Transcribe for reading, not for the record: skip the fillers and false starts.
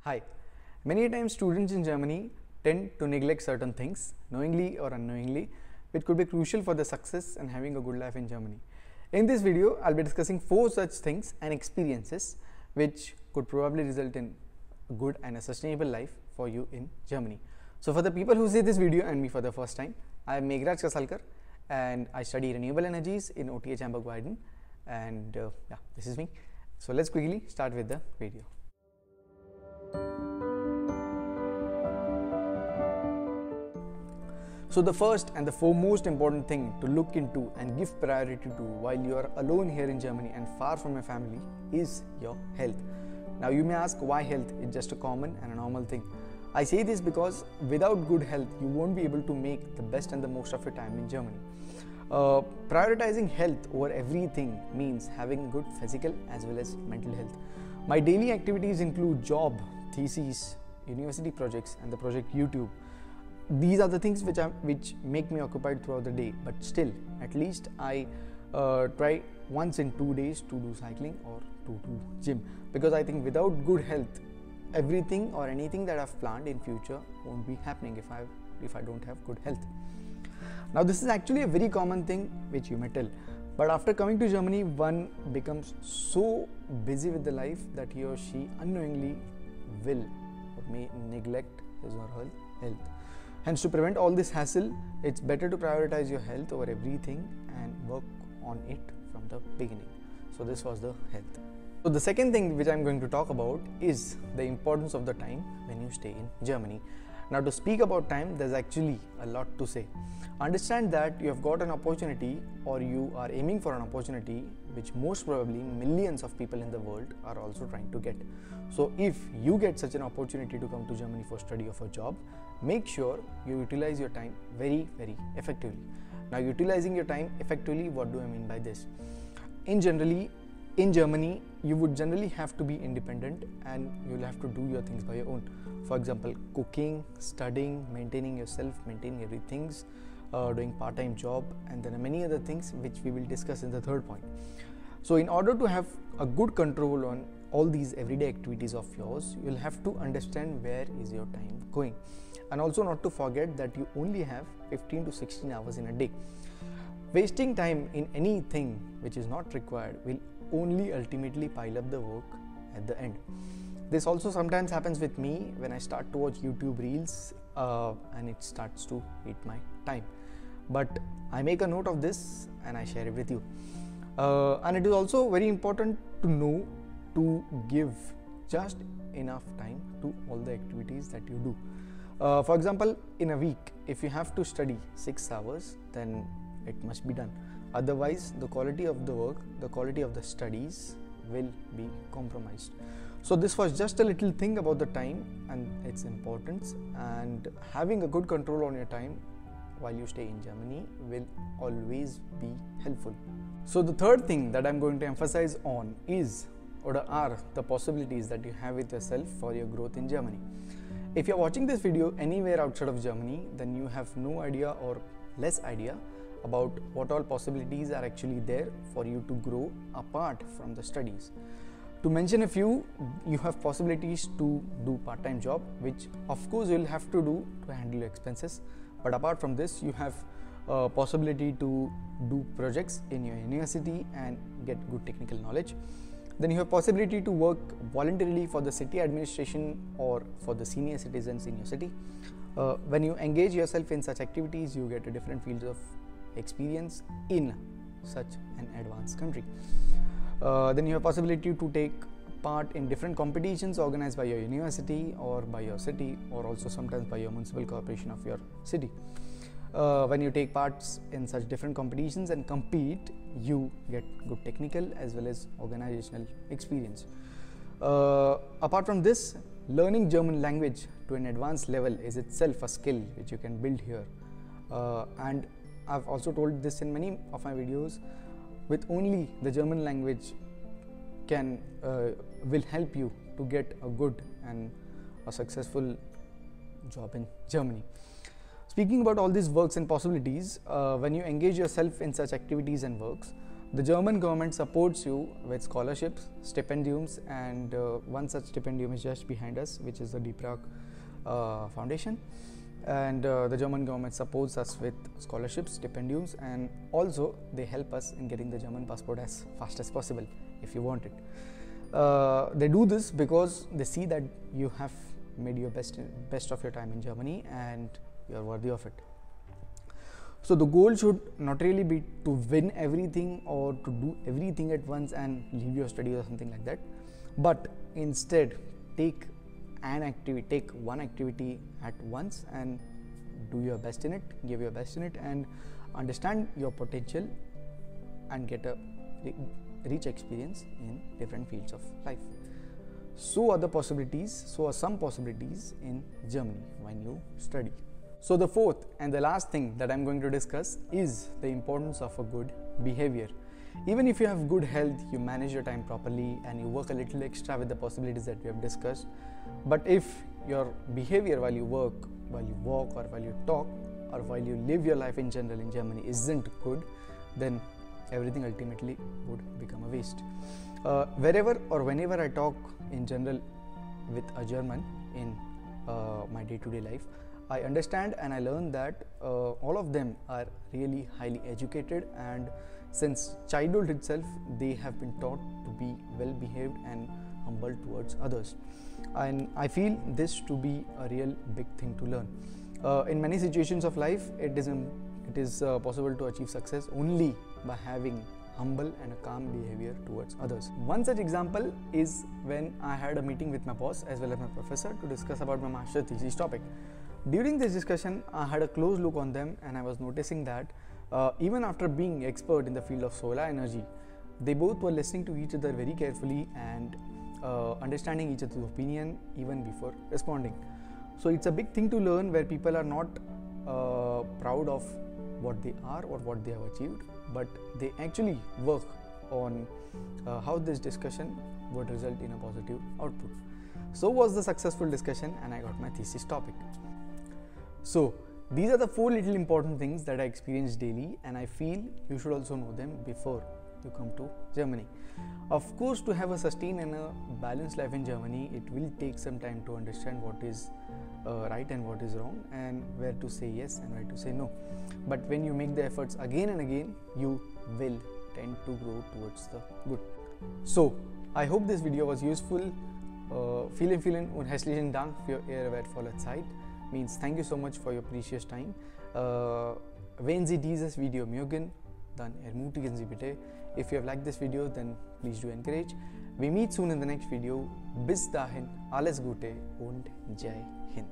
Hi. Many times students in Germany tend to neglect certain things, knowingly or unknowingly, which could be crucial for their success and having a good life in Germany. In this video, I'll be discussing 4 such things and experiences which could probably result in a good and a sustainable life for you in Germany. So for the people who see this video and me for the first time, I am Meghu Kasalkar and I study renewable energies in OTH Amberg-Weiden, and this is me. So let's quickly start with the video. So the first and the foremost important thing to look into and give priority to while you are alone here in Germany and far from your family is your health. Now you may ask why health is just a common and a normal thing. I say this because without good health you won't be able to make the best and the most of your time in Germany. Prioritizing health over everything means having good physical as well as mental health. My daily activities include job, theses, university projects and the project YouTube. These are the things which make me occupied throughout the day, but still at least I try once in 2 days to do cycling or to do gym, because I think without good health everything or anything that I've planned in future won't be happening if I don't have good health. Now this is actually a very common thing which you may tell, but after coming to Germany one becomes so busy with the life that he or she unknowingly will or may neglect his or her health. Hence, to prevent all this hassle, it's better to prioritize your health over everything and work on it from the beginning. So this was the health. So the second thing which I'm going to talk about is the importance of the time when you stay in Germany. Now to speak about time, there's actually a lot to say. Understand that you have got an opportunity or you are aiming for an opportunity which most probably millions of people in the world are also trying to get. So if you get such an opportunity to come to Germany for study or for job, make sure you utilize your time very effectively. Now utilizing your time effectively, what do I mean by this? In Germany, you would generally have to be independent and you'll have to do your things by your own. For example, cooking, studying, maintaining yourself, maintaining everything, doing part-time job, and then many other things which we will discuss in the third point. So in order to have a good control on all these everyday activities of yours, you'll have to understand where is your time going, and also not to forget that you only have 15 to 16 hours in a day. Wasting time in anything which is not required will only ultimately pile up the work at the end. This also sometimes happens with me when I start to watch YouTube reels and it starts to eat my time. But I make a note of this and I share it with you. And it is also very important to know to give just enough time to all the activities that you do. For example, in a week, if you have to study 6 hours, then it must be done. Otherwise, the quality of the work, the quality of the studies will be compromised. So this was just a little thing about the time and its importance, and having a good control on your time while you stay in Germany will always be helpful. So the third thing that I'm going to emphasize on is or are the possibilities that you have with yourself for your growth in Germany. If you're watching this video anywhere outside of Germany, then you have no idea or less idea about what all possibilities are actually there for you to grow apart from the studies. To mention a few, you have possibilities to do part-time job, which of course you'll have to do to handle your expenses. But apart from this, you have possibility to do projects in your university and get good technical knowledge. Then you have possibility to work voluntarily for the city administration or for the senior citizens in your city. When you engage yourself in such activities, you get a different fields of experience in such an advanced country. Then you have possibility to take part in different competitions organized by your university or by your city, or also sometimes by your municipal corporation of your city. When you take parts in such different competitions and compete, you get good technical as well as organizational experience. Apart from this, learning German language to an advanced level is itself a skill which you can build here. And I've also told this in many of my videos, with only the German language will help you to get a good and a successful job in Germany. Speaking about all these works and possibilities, when you engage yourself in such activities and works, The German government supports you with scholarships, stipendiums, and one such stipendium is just behind us, which is the Die Prague Foundation. And the German government supports us with scholarships, stipendiums, and also they help us in getting the German passport as fast as possible if you want it. They do this because they see that you have made your best of your time in Germany and you are worthy of it. So the goal should not really be to win everything or to do everything at once and leave your studies or something like that, but instead take one activity at once and do your best in it, give your best in it, and understand your potential and get a rich experience in different fields of life. So are some possibilities in Germany when you study. So the fourth and the last thing that I'm going to discuss is the importance of a good behavior. Even if you have good health, you manage your time properly and you work a little extra with the possibilities that we have discussed, but if your behavior while you work, while you walk, or while you talk, or while you live your life in general in Germany isn't good, then everything ultimately would become a waste. Wherever or whenever I talk in general with a German in my day-to-day life, I understand and I learn that all of them are really highly educated, and since childhood itself they have been taught to be well behaved and humble towards others, and I feel this to be a real big thing to learn. In many situations of life, it is possible to achieve success only by having humble and a calm behavior towards others. One such example is when I had a meeting with my boss as well as my professor to discuss about my master thesis topic. During this discussion, I had a close look on them and I was noticing that even after being expert in the field of solar energy, they both were listening to each other very carefully and understanding each other's opinion even before responding. So it's a big thing to learn where people are not proud of what they are or what they have achieved, but they actually work on how this discussion would result in a positive output. So was the successful discussion and I got my thesis topic. So these are the 4 little important things that I experience daily, and I feel you should also know them before you come to Germany. Of course, to have a sustained and a balanced life in Germany, it will take some time to understand what is right and what is wrong, and where to say yes and where to say no. But when you make the efforts again and again, you will tend to grow towards the good. So I hope this video was useful. Vielen und herzlichen Dank für Ihre wertvolle Zeit. Means thank you so much for your precious time. Wenn Sie dieses Video mögen, dann ermutigen Sie bitte. If you have liked this video, then please do encourage. We meet soon in the next video. Bis dahin, alles Gute und Jai Hind.